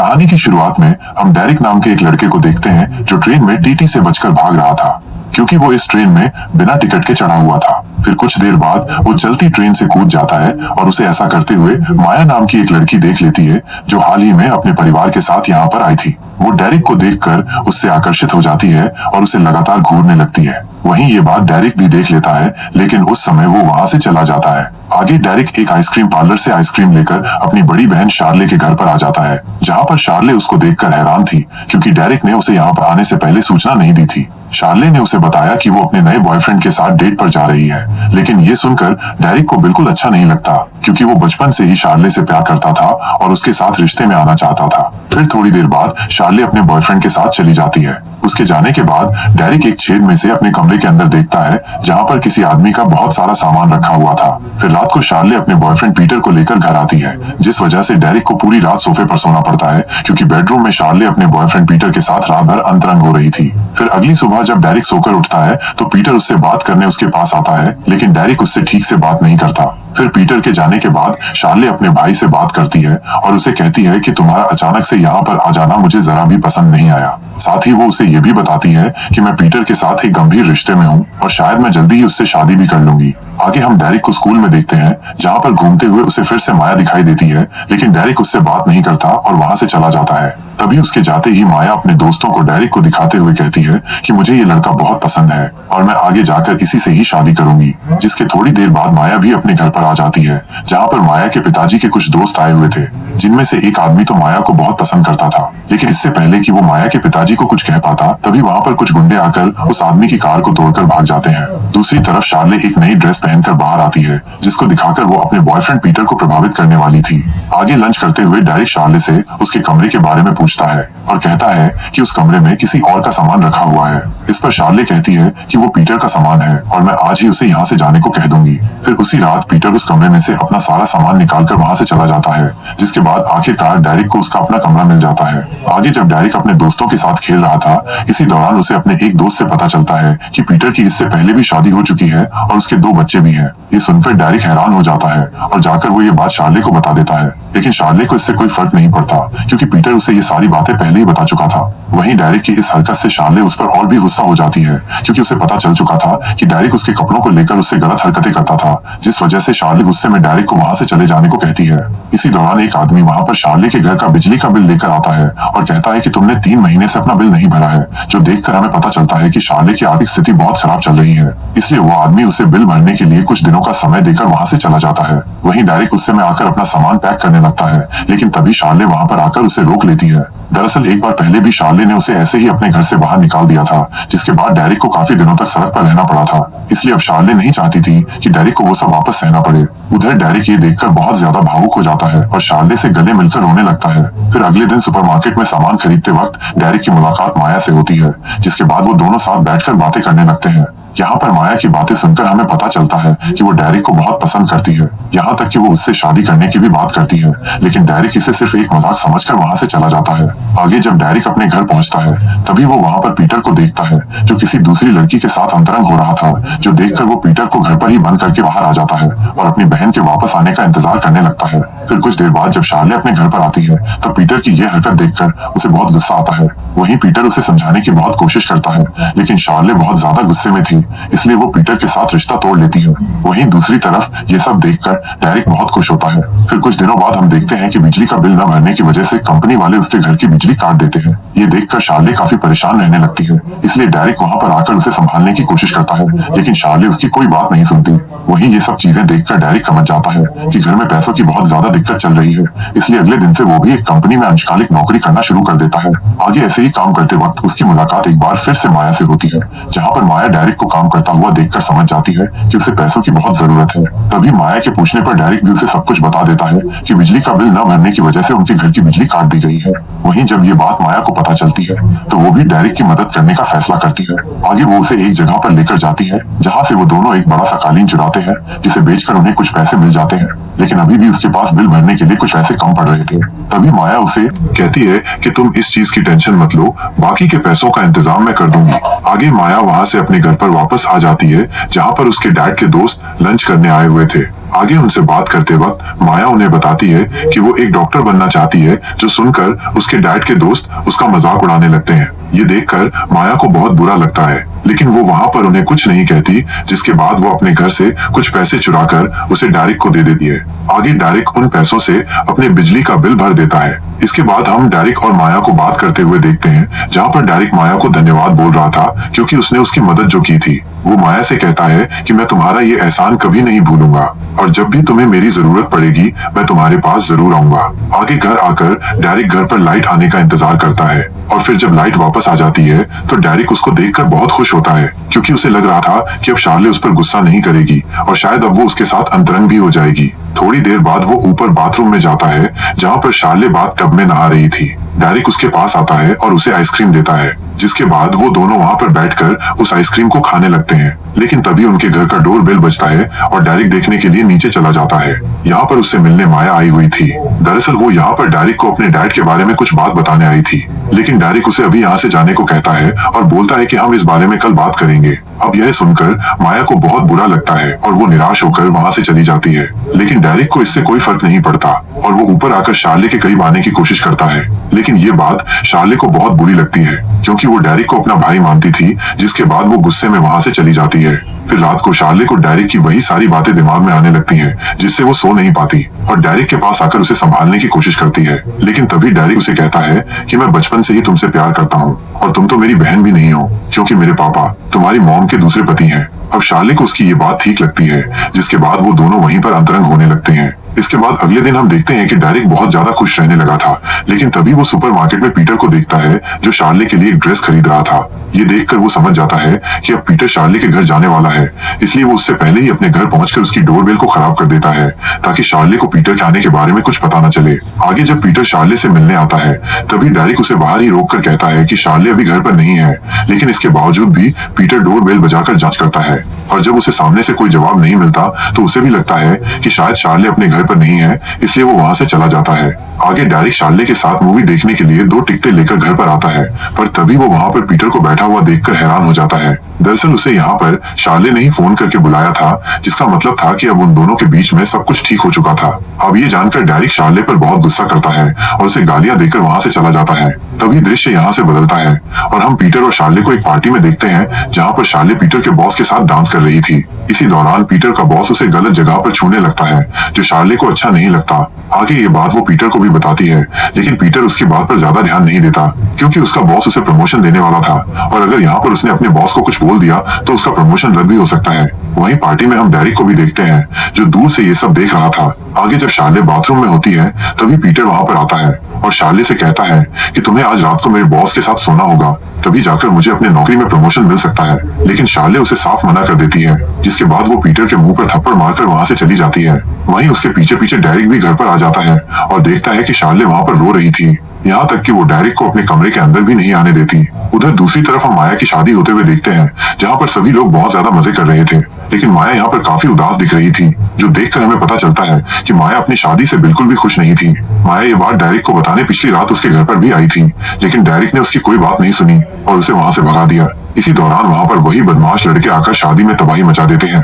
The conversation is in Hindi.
कहानी की शुरुआत में हम डेरिक नाम के एक लड़के को देखते हैं जो ट्रेन में टीटी से बचकर भाग रहा था, क्योंकि वो इस ट्रेन में बिना टिकट के चढ़ा हुआ था। फिर कुछ देर बाद वो चलती ट्रेन से कूद जाता है और उसे ऐसा करते हुए माया नाम की एक लड़की देख लेती है जो हाल ही में अपने परिवार के साथ यहाँ पर आई थी। वो डेरिक को देखकर उससे आकर्षित हो जाती है और उसे लगातार घूरने लगती है। वहीं ये बात डेरिक भी देख लेता है, लेकिन उस समय वो वहाँ से चला जाता है। आगे डेरिक एक आइसक्रीम पार्लर से आइसक्रीम लेकर अपनी बड़ी बहन शार्ले के घर पर आ जाता है, जहाँ पर शार्ले उसको देखकर हैरान थी, क्योंकि डेरिक ने उसे यहाँ पर आने से पहले सूचना नहीं दी थी। शार्ले ने उसे बताया कि वो अपने नए बॉयफ्रेंड के साथ डेट पर जा रही है, लेकिन ये सुनकर डेरिक को बिल्कुल अच्छा नहीं लगता, क्योंकि वो बचपन से ही शार्ले से प्यार करता था और उसके साथ रिश्ते में आना चाहता था। फिर थोड़ी देर बाद शार्ले अपने बॉयफ्रेंड के साथ चली जाती है। उसके जाने के बाद डेरिक एक छेद में से अपने कमरे के अंदर देखता है, जहाँ पर किसी आदमी का बहुत सारा सामान रखा हुआ था। फिर रात को शार्ले अपने बॉयफ्रेंड पीटर को लेकर घर आती है, जिस वजह से डेरिक को पूरी रात सोफे पर सोना पड़ता है, क्योंकि बेडरूम में शार्ले अपने बॉयफ्रेंड पीटर के साथ रात भर अंतरंग हो रही थी। फिर अगली सुबह जब डेरिक सोकर उठता है तो पीटर उससे बात करने उसके पास आता है, लेकिन डेरिक उससे ठीक से बात नहीं करता। फिर पीटर के जाने के बाद शार्ले अपने भाई से बात करती है और उसे कहती है कि तुम्हारा अचानक से यहाँ पर आ जाना मुझे जरा भी पसंद नहीं आया। साथ ही वो उसे ये भी बताती है कि मैं पीटर के साथ एक गंभीर रिश्ते में हूँ और शायद मैं जल्दी ही उससे शादी भी कर लूंगी। आगे हम डेरिक को स्कूल में देखते हैं, जहाँ पर घूमते हुए उसे फिर से माया दिखाई देती है, लेकिन डेरिक उससे बात नहीं करता और वहाँ से चला जाता है। तभी उसके जाते ही माया अपने दोस्तों को डेरिक को दिखाते हुए कहती है कि मुझे ये लड़का बहुत पसंद है और मैं आगे जाकर इसी से ही शादी करूंगी। जिसके थोड़ी देर बाद माया भी अपने घर पर आ जाती है, जहाँ पर माया के पिताजी के कुछ दोस्त आए हुए थे, जिनमें से एक आदमी तो माया को बहुत पसंद करता था। लेकिन इससे पहले कि वो माया के पिताजी को कुछ कह पाता, तभी वहाँ पर कुछ गुंडे आकर उस आदमी की कार को तोड़कर भाग जाते हैं। दूसरी तरफ शार्ले एक नई ड्रेस पहनकर बाहर आती है, जिसको दिखाकर वो अपने बॉयफ्रेंड पीटर को प्रभावित करने वाली थी। आगे लंच करते हुए डेरिक शार्ले से उसके कमरे के बारे में पूछता है और कहता है कि उस कमरे में किसी और का सामान रखा हुआ है। इस पर शार्ले कहती है कि वो पीटर का सामान है और मैं आज ही उसे यहाँ से जाने को कह दूंगी। फिर उसी रात पीटर उस कमरे में से अपना सारा सामान निकालकर वहाँ से चला जाता है, जिसके बाद आखिरकार डेरिक को उसका अपना कमरा मिल जाता है। आगे जब डेरिक अपने दोस्तों के साथ खेल रहा था, इसी दौरान उसे अपने एक दोस्त से पता चलता है कि पीटर की इससे पहले भी शादी हो चुकी है और उसके 2 बच्चे भी हैं। ये सुनकर डेरिक हैरान हो जाता है और जाकर वो ये बात शार्ले को बता देता है, लेकिन शार्ले को इससे कोई फर्क नहीं पड़ता, क्योंकि पीटर उसे ये सारी बातें पहले ही बता चुका था। वहीं डेरिक की इस हरकत से शार्ले उस पर और भी गुस्सा हो जाती है, क्योंकि उसे पता चल चुका था कि डेरिक उसके कपड़ों को लेकर उससे गलत हरकतें करता था, जिस वजह से शार्ले गुस्से में डेरिक को वहाँ से चले जाने को कहती है। इसी दौरान एक आदमी वहाँ पर शार्ले के घर का बिजली का बिल लेकर आता है और कहता है कि तुमने 3 महीने से अपना बिल नहीं भरा है, जो देखकर हमें पता चलता है कि शार्ले की आर्थिक स्थिति बहुत खराब चल रही है। इसलिए वो आदमी उसे बिल भरने के लिए कुछ दिनों का समय देकर वहाँ से चला जाता है। वहीं डेरिक गुस्से में आकर अपना सामान पैक करने लगता है, लेकिन तभी शार्ले वहाँ पर आकर उसे रोक लेती है। दरअसल एक बार पहले भी शार्ले ने उसे ऐसे ही अपने घर से बाहर निकाल दिया था, जिसके बाद डेरिक को काफी दिनों तक सड़क पर रहना पड़ा था। इसलिए अब शार्ले नहीं चाहती थी कि डेरिक को वो सब वापस सहना पड़े। उधर डेरिक ये देखकर बहुत ज्यादा भावुक हो जाता है और शार्ले से गले मिलकर रोने लगता है। फिर अगले दिन सुपरमार्केट में सामान खरीदते वक्त डेरिक की मुलाकात माया से होती है, जिसके बाद वो दोनों साथ बैठकर बातें करने लगते हैं। यहाँ पर माया की बातें सुनकर हमें पता चलता है कि वो डेरिक को बहुत पसंद करती है, यहाँ तक कि वो उससे शादी करने की भी बात करती है, लेकिन डेरिक इसे सिर्फ एक मजाक समझकर वहाँ से चला जाता है। आगे जब डेरिक अपने घर पहुँचता है, तभी वो वहाँ पर पीटर को देखता है, जो किसी दूसरी लड़की के साथ अंतरंग हो रहा था, जो देखकर वो पीटर को घर पर ही बंद करके बाहर आ जाता है और अपनी बहन के वापस आने का इंतजार करने लगता है। फिर कुछ देर बाद जब शार्ले अपने घर पर आती है, तो पीटर की ये हरकत देखकर उसे बहुत गुस्सा आता है। वहीं पीटर उसे समझाने की बहुत कोशिश करता है, लेकिन शार्ले बहुत ज्यादा गुस्से में थी, इसलिए वो पीटर के साथ रिश्ता तोड़ लेती है। वहीं दूसरी तरफ ये सब देखकर डेरिक बहुत खुश होता है। फिर कुछ दिनों बाद हम देखते हैं कि बिजली का बिल न भरने की वजह से कंपनी वाले उसके घर की बिजली काट देते हैं। ये देखकर शार्ले काफी परेशान रहने लगती है, इसलिए डेरिक वहाँ पर आकर उसे संभालने की कोशिश करता है, लेकिन शार्ले उसकी कोई बात नहीं सुनती। वहीं ये सब चीजें देखकर डेरिक समझ जाता है कि घर में पैसों की बहुत ज्यादा दिक्कत चल रही है, इसलिए अगले दिन से वो भी एक कंपनी में अंशकालिक नौकरी करना शुरू कर देता है। आगे ऐसे ही काम करते वक्त उसकी मुलाकात एक बार फिर से माया से होती है, जहाँ पर माया डेरिक को काम करता हुआ देखकर समझ जाती है कि उसे पैसों की बहुत जरूरत है। तभी माया के पूछने पर डेरिक भी उसे सब कुछ बता देता है कि बिजली का बिल न भरने की वजह से उनके घर की बिजली काट दी गई है। वहीं जब ये बात माया को पता चलती है, तो वो भी डेरिक की मदद करने का फैसला करती है। आगे वो उसे एक जगह पर लेकर जाती है, जहाँ से वो दोनों एक बड़ा सा कालीन चुराते हैं, जिसे बेचकर उन्हें कुछ पैसे मिल जाते हैं। लेकिन अभी भी उसके पास बिल भरने के लिए कुछ पैसे कम पड़ रहे थे। तभी माया उसे कहती है कि तुम इस चीज की टेंशन मत लो, बाकी के पैसों का इंतजाम मैं कर दूंगी। आगे माया वहाँ से अपने घर पर वापस आ जाती है जहाँ पर उसके डैड के दोस्त लंच करने आए हुए थे। आगे उनसे बात करते वक्त माया उन्हें बताती है कि वो एक डॉक्टर बनना चाहती है, जो सुनकर उसके डैड के दोस्त उसका मजाक उड़ाने लगते हैं। ये देखकर माया को बहुत बुरा लगता है, लेकिन वो वहाँ पर उन्हें कुछ नहीं कहती, जिसके बाद वो अपने घर से कुछ पैसे चुराकर उसे डायरेक्ट को दे देती है। आगे डायरेक्ट उन पैसों से अपने बिजली का बिल भर देता है। इसके बाद हम डायरेक्ट और माया को बात करते हुए देखते हैं, जहाँ पर डायरेक्ट माया को धन्यवाद बोल रहा था क्योंकि उसने उसकी मदद जो की थी। वो माया से कहता है कि मैं तुम्हारा ये एहसान कभी नहीं भूलूंगा और जब भी तुम्हें मेरी जरूरत पड़ेगी मैं तुम्हारे पास जरूर आऊंगा। आगे घर आकर डायरेक्ट घर पर लाइट आने का इंतजार करता है और फिर जब लाइट वापस आ जाती है तो डायरेक्ट उसको देखकर बहुत खुश होता है, क्योंकि उसे लग रहा था कि अब शार्ले उस पर गुस्सा नहीं करेगी और शायद अब वो उसके साथ अंतरंग भी हो जाएगी। थोड़ी देर बाद वो ऊपर बाथरूम में जाता है जहाँ पर शार्ले बाथ टब में नहा रही थी। डायरेक्ट उसके पास आता है और उसे आइसक्रीम देता है, जिसके बाद वो दोनों वहाँ पर बैठकर उस आइसक्रीम को खाने लगते हैं। लेकिन तभी उनके घर का डोर बेल बजता है और डायरेक्ट देखने के लिए नीचे चला जाता है। यहाँ पर उससे मिलने माया आई हुई थी। दरअसल वो यहाँ पर डायरेक्ट को अपने डैड के बारे में कुछ बात बताने आई थी, लेकिन डायरेक्ट उसे अभी यहाँ से जाने को कहता है और बोलता है कि हम इस बारे में कल बात करेंगे। अब यह सुनकर माया को बहुत बुरा लगता है और वो निराश होकर वहाँ से चली जाती है। लेकिन डायरेक्ट को इससे कोई फर्क नहीं पड़ता और वो ऊपर आकर शार्ले के करीब आने की कोशिश करता है। लेकिन ये बात शार्ले को बहुत बुरी लगती है, क्योंकि वो डायरेक्ट को अपना भाई मानती थी, जिसके बाद वो गुस्से में वहाँ से चली जाती है। फिर रात को शार्ले को डायरेक्ट की वही सारी बातें दिमाग में आने लगती हैं, जिससे वो सो नहीं पाती और डायरेक्ट के पास आकर उसे संभालने की कोशिश करती है। लेकिन तभी डायरेक्ट उसे कहता है कि मैं बचपन से ही तुमसे प्यार करता हूँ और तुम तो मेरी बहन भी नहीं हो, क्योंकि मेरे पापा तुम्हारी मॉम के दूसरे पति हैं। अब शार्ले को उसकी ये बात ठीक लगती है, जिसके बाद वो दोनों वहीं पर अंतरंग होने लगते हैं। इसके बाद अगले दिन हम देखते हैं कि डायरेक्ट बहुत ज्यादा खुश रहने लगा था, लेकिन तभी वो सुपरमार्केट में पीटर को देखता है, जो शार्ले के लिए एक ड्रेस खरीद रहा था। ये देखकर वो समझ जाता है कि अब पीटर शार्ले के घर जाने वाला है, इसलिए वो उससे पहले ही अपने घर पहुंचकर उसकी डोरबेल को खराब कर देता है, ताकि शार्ले को पीटर के आने के बारे में कुछ पता न चले। आगे जब पीटर शार्ले से मिलने आता है, तभी डायरेक्ट उसे बाहर ही रोक कर कहता है कि शार्ले अभी घर पर नहीं है, लेकिन इसके बावजूद भी पीटर डोरबेल बजाकर जांच करता है और जब उसे सामने से कोई जवाब नहीं मिलता तो उसे भी लगता है कि शायद शार्ले अपने घर पर नहीं है, इसलिए वो वहाँ से चला जाता है। आगे डायरेक्ट शार्ले के साथ मूवी देखने के लिए 2 टिकटें लेकर घर पर आता है, पर तभी वो वहाँ पर पीटर को बैठा हुआ देखकर हैरान हो जाता है। दरअसल उसे यहाँ पर शार्ले ने ही फोन करके बुलाया था, जिसका मतलब था कि अब उन दोनों के बीच में सब कुछ ठीक हो चुका था। अब ये जानकर डायरेक्ट शार्ले पर बहुत गुस्सा करता है और उसे गालियां देकर वहाँ से चला जाता है। तभी दृश्य यहाँ से बदलता है और हम पीटर और शार्ले को एक पार्टी में देखते हैं, जहाँ पर शार्ले पीटर के बॉस के साथ डांस कर रही थी। इसी दौरान पीटर का बॉस उसे गलत जगह पर छूने लगता है, जो शार्ले को अच्छा नहीं लगता। आगे ये बात वो पीटर को भी बताती है, लेकिन पीटर उसकी बात पर ज्यादा ध्यान नहीं देता, क्योंकि उसका बॉस उसे प्रमोशन देने वाला था और अगर यहाँ पर उसने अपने बॉस को कुछ बोल दिया तो उसका प्रमोशन रद्द भी हो सकता है। वहीं पार्टी में हम डायरेक्ट को भी देखते हैं, जो दूर से ये सब देख रहा था। आगे जब शार्ले बाथरूम में होती है, तभी पीटर वहाँ पर आता है और शार्ले से कहता है कि तुम्हें आज रात को मेरे बॉस के साथ सोना होगा, तभी जाकर मुझे अपने नौकरी में प्रमोशन मिल सकता है। लेकिन शार्ले उसे साफ मना कर देती है, जिसके बाद वो पीटर के मुंह पर थप्पड़ मारकर वहाँ से चली जाती है। वहीं उसके पीछे पीछे डायरेक्ट भी घर पर आ जाता है और देखता है कि शार्ले वहाँ पर रो रही थी, यहाँ तक कि वो डायरेक्ट को अपने कमरे के अंदर भी नहीं आने देती। उधर दूसरी तरफ हम माया की शादी होते हुए देखते हैं, जहाँ पर सभी लोग बहुत ज्यादा मजे कर रहे थे, लेकिन माया यहाँ पर काफी उदास दिख रही थी, जो देखकर हमें पता चलता है कि माया अपनी शादी से बिल्कुल भी खुश नहीं थी। माया ये बात डायरेक्ट को बताने पिछली रात उसके घर पर भी आई थी, लेकिन डायरेक्ट ने उसकी कोई बात नहीं सुनी और उसे वहाँ से भगा दिया। इसी दौरान वहाँ पर वही बदमाश लड़के आकर शादी में तबाही मचा देते हैं।